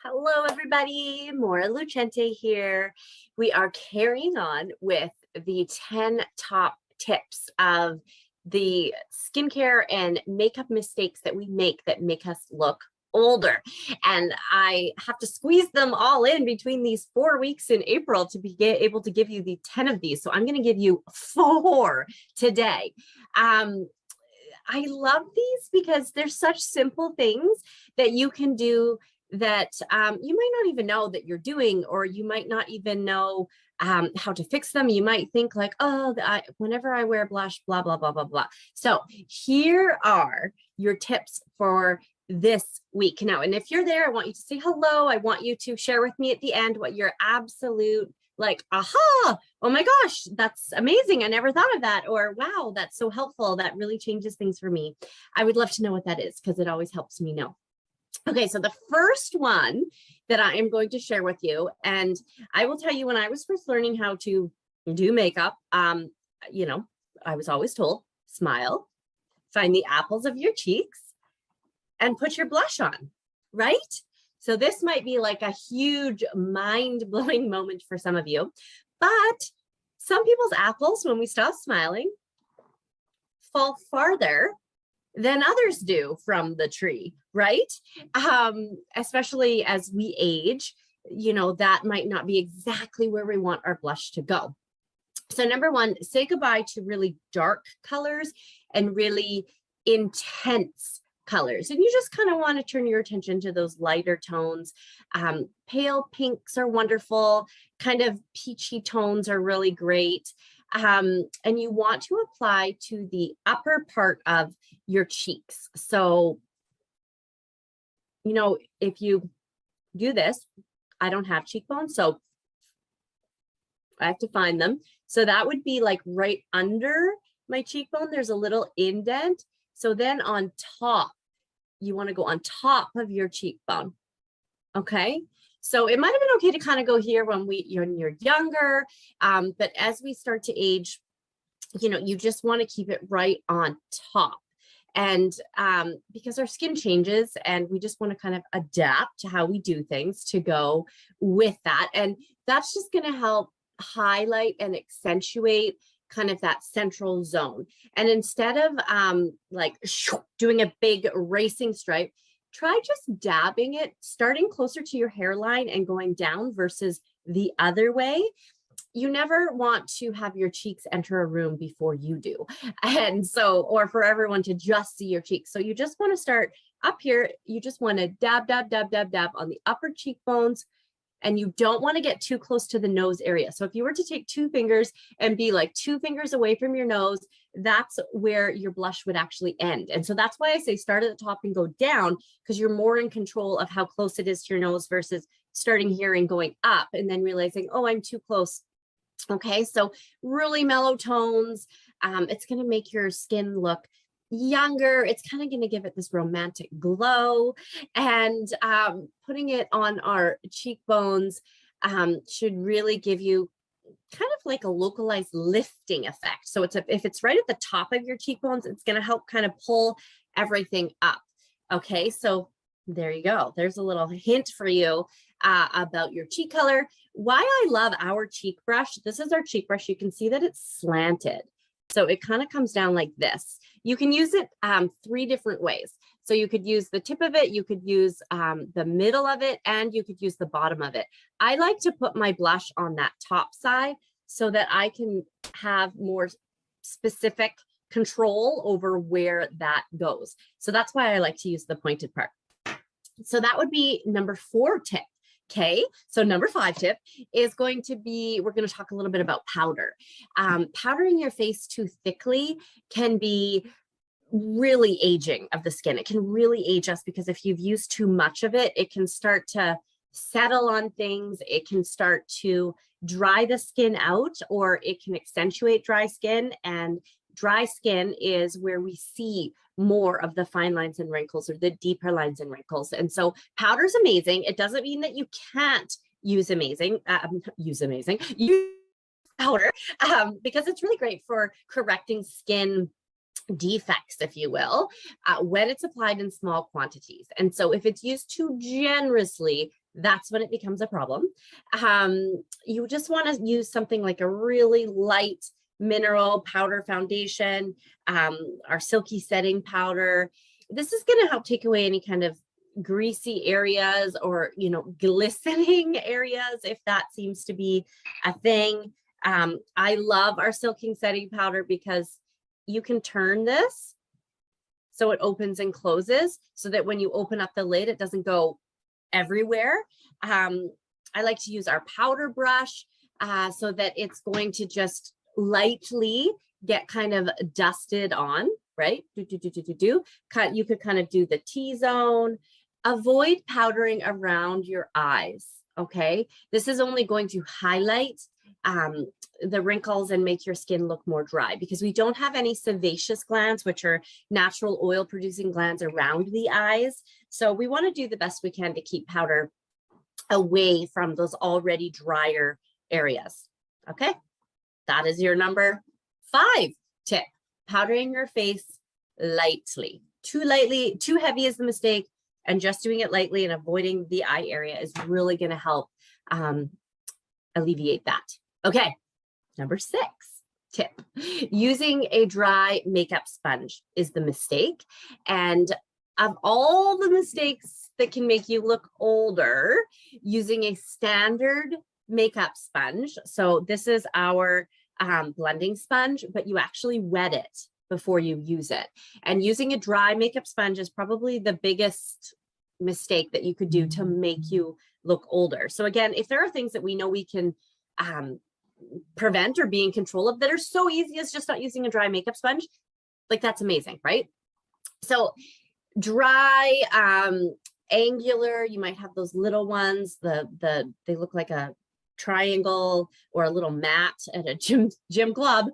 Hello, everybody. Maura Lucente here. We are carrying on with the 10 top tips of the skincare and makeup mistakes that we make that make us look older. And I have to squeeze them all in between these 4 weeks in April to be able to give you the 10 of these. So I'm going to give you 4 today. I love these because they're such simple things that you can do that you might not even know that you're doing, or you might not even know how to fix them. You might think like, oh, whenever I wear blush, blah, blah, blah, blah, blah. So here are your tips for this week. Now, and if you're there, I want you to say hello. I want you to share with me at the end what your absolute like, aha, oh my gosh, that's amazing. I never thought of that. Or wow, that's so helpful. That really changes things for me. I would love to know what that is because it always helps me know. Okay, so the first one that I am going to share with you, and I will tell you, when I was first learning how to do makeup, I was always told, smile, find the apples of your cheeks, and put your blush on, right? So this might be like a huge mind-blowing moment for some of you, but some people's apples, when we stop smiling, fall farther than others do from the tree, right? Especially as we age, that might not be exactly where we want our blush to go. So number one, say goodbye to really dark colors and really intense colors. And you just kind of want to turn your attention to those lighter tones. Pale pinks are wonderful. Kind of peachy tones are really great. And you want to apply to the upper part of your cheeks. So, if you do this, I don't have cheekbones, so I have to find them. So that would be like right under my cheekbone. There's a little indent. So then on top, you want to go on top of your cheekbone. Okay. So it might have been okay to kind of go here when you're younger, but as we start to age, you just want to keep it right on top. And because our skin changes and we just want to kind of adapt to how we do things to go with that. And that's just going to help highlight and accentuate kind of that central zone. And instead of doing a big racing stripe, try just dabbing it, starting closer to your hairline and going down versus the other way. You never want to have your cheeks enter a room before you do. And so, or for everyone to just see your cheeks. So you just want to start up here. You just want to dab, dab, dab, dab, dab on the upper cheekbones. And you don't want to get too close to the nose area. So if you were to take 2 fingers and be like 2 fingers away from your nose, that's where your blush would actually end. And so that's why I say start at the top and go down, because you're more in control of how close it is to your nose versus starting here and going up and then realizing, oh, I'm too close. Okay, so really mellow tones. It's going to make your skin look younger. It's kind of going to give it this romantic glow, and putting it on our cheekbones should really give you kind of like a localized lifting effect. So if it's right at the top of your cheekbones, it's going to help kind of pull everything up. Okay, so there you go. There's a little hint for you about your cheek color. Why I love our cheek brush. This is our cheek brush. You can see that it's slanted. So it kind of comes down like this. You can use it 3 different ways. So you could use the tip of it, you could use the middle of it, and you could use the bottom of it. I like to put my blush on that top side so that I can have more specific control over where that goes. So that's why I like to use the pointed part. So that would be number 4 tip. Okay, so number 5 tip is going to be, we're going to talk a little bit about powder. Powdering your face too thickly can be really aging of the skin. It can really age us because if you've used too much of it, it can start to settle on things. It can start to dry the skin out, or it can accentuate dry skin. And dry skin is where we see more of the fine lines and wrinkles, or the deeper lines and wrinkles. And so powder's amazing. It doesn't mean that you can't use powder, because it's really great for correcting skin defects, if you will, when it's applied in small quantities. And so if it's used too generously, that's when it becomes a problem. You just want to use something like a really light mineral powder foundation, our silky setting powder. This is going to help take away any kind of greasy areas or, you know, glistening areas, if that seems to be a thing. I love our silking setting powder because you can turn this so it opens and closes so that when you open up the lid, it doesn't go everywhere. I like to use our powder brush so that it's going to just lightly get kind of dusted on, right? You could kind of do the T-zone. Avoid powdering around your eyes, okay? This is only going to highlight the wrinkles and make your skin look more dry because we don't have any sebaceous glands, which are natural oil producing glands around the eyes. So we want to do the best we can to keep powder away from those already drier areas, okay? That is your number 5 tip, powdering your face lightly. Too lightly, too heavy is the mistake, and just doing it lightly and avoiding the eye area is really going to help alleviate that. Okay, number 6 tip, using a dry makeup sponge is the mistake. And of all the mistakes that can make you look older, using a standard makeup sponge. So this is our blending sponge, but you actually wet it before you use it. And using a dry makeup sponge is probably the biggest mistake that you could do to make you look older. So again, if there are things that we know we can prevent or be in control of that are so easy as just not using a dry makeup sponge, like that's amazing, right? So dry, angular, you might have those little ones, they look like a triangle or a little mat at a gym club.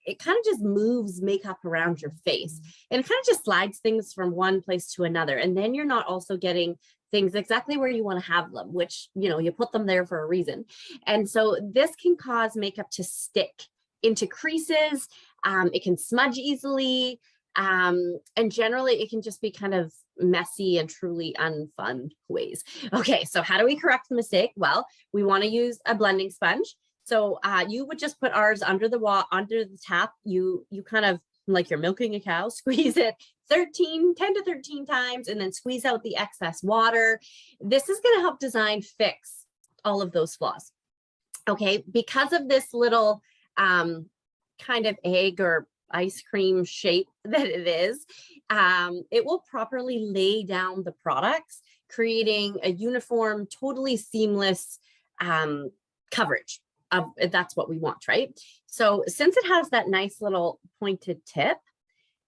It kind of just moves makeup around your face and it kind of just slides things from one place to another. And then you're not also getting things exactly where you want to have them, which, you know, you put them there for a reason. And so this can cause makeup to stick into creases. It can smudge easily. And generally it can just be kind of messy and truly unfun ways. Okay, so how do we correct the mistake? Well, we want to use a blending sponge. So you would just put ours under the tap. You kind of, like you're milking a cow, squeeze it 10 to 13 times, and then squeeze out the excess water. This is going to help design fix all of those flaws. Okay, because of this little kind of egg or ice cream shape that it is, it will properly lay down the products, creating a uniform, totally seamless coverage. That's what we want, right? So since it has that nice little pointed tip,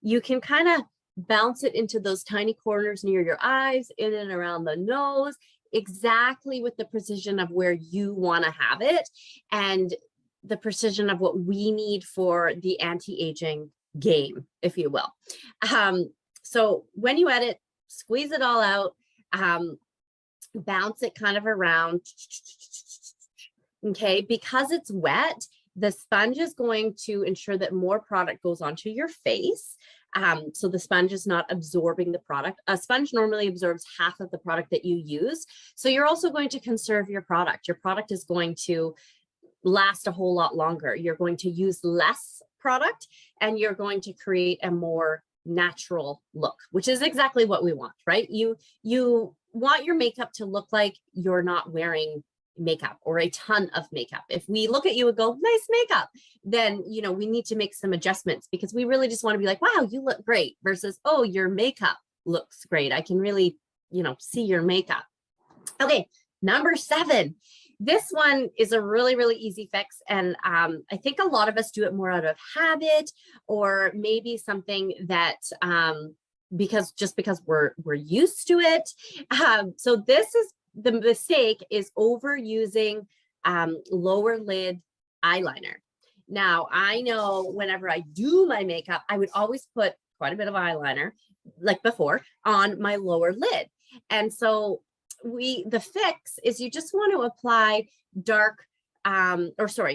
you can kind of bounce it into those tiny corners near your eyes, in and around the nose, exactly with the precision of where you want to have it and the precision of what we need for the anti-aging game, if you will. So when you edit, squeeze it all out, bounce it kind of around. Okay, because it's wet, the sponge is going to ensure that more product goes onto your face. So the sponge is not absorbing the product. A sponge normally absorbs half of the product that you use. So you're also going to conserve your product. Your product is going to last a whole lot longer. You're going to use less product and you're going to create a more natural look, which is exactly what we want, right? You want your makeup to look like you're not wearing makeup or a ton of makeup. If we look at you and go, nice makeup, then, you know, we need to make some adjustments because we really just want to be like, wow, you look great versus, oh, your makeup looks great. I can really, you know, see your makeup. Okay, number 7. This one is a really, really easy fix. And I think a lot of us do it more out of habit or maybe something that because we're used to it. So this is the mistake is overusing lower lid eyeliner. Now, I know whenever I do my makeup, I would always put quite a bit of eyeliner, like before, on my lower lid. And so the fix is you just want to apply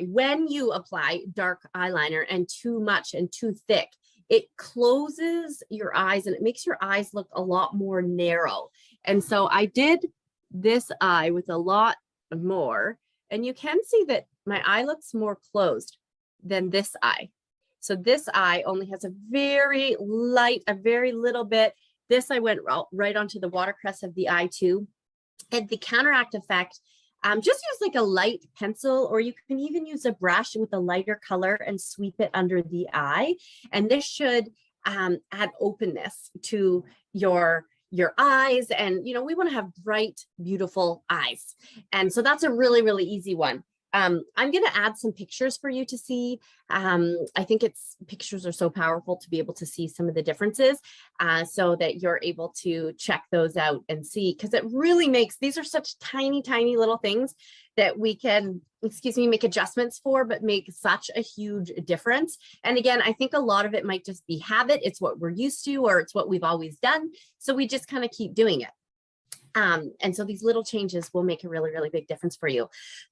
when you apply dark eyeliner and too much and too thick, it closes your eyes and it makes your eyes look a lot more narrow. And so I did this eye with a lot more, and you can see that my eye looks more closed than this eye. So this eye only has a very light, a very little bit. This I went right onto the watercrest of the eye too. And the counteract effect, just use like a light pencil, or you can even use a brush with a lighter color and sweep it under the eye. And this should add openness to your eyes. And, you know, we want to have bright, beautiful eyes. And so that's a really, really easy one. I'm going to add some pictures for you to see. I think pictures are so powerful to be able to see some of the differences so that you're able to check those out and see, because it really makes, these are such tiny, tiny little things that we can, make adjustments for, but make such a huge difference. And again, I think a lot of it might just be habit. It's what we're used to, or it's what we've always done. So we just kind of keep doing it. And so these little changes will make a really, really big difference for you.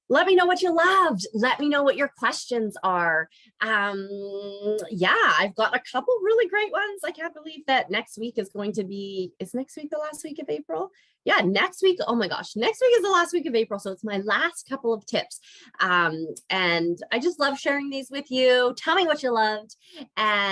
Let me know what you loved. Let me know what your questions are. Yeah, I've got a couple really great ones. I can't believe that next week is going to be, is next week the last week of April? Yeah, next week. Oh my gosh, next week is the last week of April. So it's my last couple of tips. And I just love sharing these with you. Tell me what you loved. And